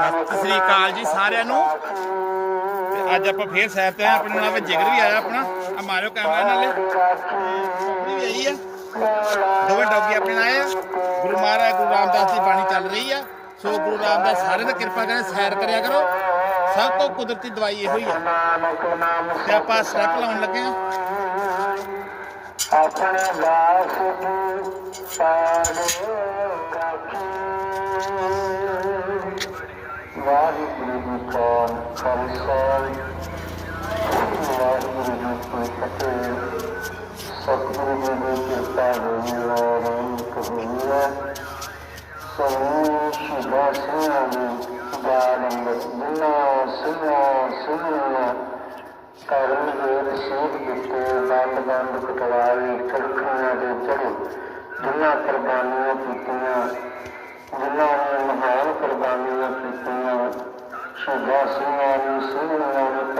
ਸਤਿ ਸ੍ਰੀ ਅਕਾਲ ਜੀ ਸਾਰਿਆਂ ਨੂੰ। ਤੇ ਅੱਜ ਆਪਾਂ ਫੇਰ ਸੈਰ ਤੇ ਆਏ। ਆਪਣੇ ਨਾਲ ਜਿਗਰ ਵੀ ਆਇਆ ਆਪਣਾ। ਆ ਮਾਰਿਓ ਕੈਮਰਾ ਨਾਲੇ। ਵੀ ਆਈ ਆ ਦੋਵੇਂ ਡੌਗੀ ਆਪਣੇ ਨਾਲ ਆਏ ਆ। ਗੁਰੂ ਮਹਾਰਾਜ ਗੁਰੂ ਰਾਮਦਾਸ ਦੀ ਬਾਣੀ ਚੱਲ ਰਹੀ ਆ। ਸੋ ਗੁਰੂ ਰਾਮਦਾਸ ਸਾਰਿਆਂ ਦਾ ਕਿਰਪਾ ਕਰੇ, ਸੈਰ ਕਰਿਆ ਕਰੋ। ਸਭ ਤੋਂ ਕੁਦਰਤੀ ਦਵਾਈ ਇਹੋ ਹੀ ਆ। ਤੇ ਆਪਾਂ ਸਟੈਪ ਲਾਉਣ ਲੱਗੇ ਆ। ਆਪਣੇ ਦਾਸ ਦੀ ਵਾਹਿਗੁਰੂ ਜੀ ਕਾ ਖਾਲਸਾ ਵਾਹਿਗੁਰੂ ਜੀ ਕੀ ਫਤਿਹ। ਸਤਿਗੁਰੂ ਜੀ ਦੀ ਕਿਰਪਾ ਹੋਈ ਰਾਮ ਕਬੀਰ ਸਮੂਹ ਸ਼ੁਭਾ ਸਿੰਘਾਂ ਦੀ ਗਾਲੰਦ ਜਿਨ੍ਹਾਂ ਸਿੰਘਾਂ ਕਰਨ ਵੇਦ ਸੇਧ ਦਿੱਤੇ ਬੰਦ ਕਟਵਾਏ ਖੜਖਾਂ ਦੇ ਚੜੇ ਜਿਨ੍ਹਾਂ ਕੁਰਬਾਨੀਆਂ ਕੀਤੀਆਂ, ਜਿਨ੍ਹਾਂ ਨੇ ਮਹਾਨ ਕੁਰਬਾਨੀਆਂ ਕੀਤੀਆਂ। ਸ਼ਹੀਦਾਂ ਸਿੰਘਾਂ ਨੂੰ ਸਿੰਘਾਂ ਨੂੰ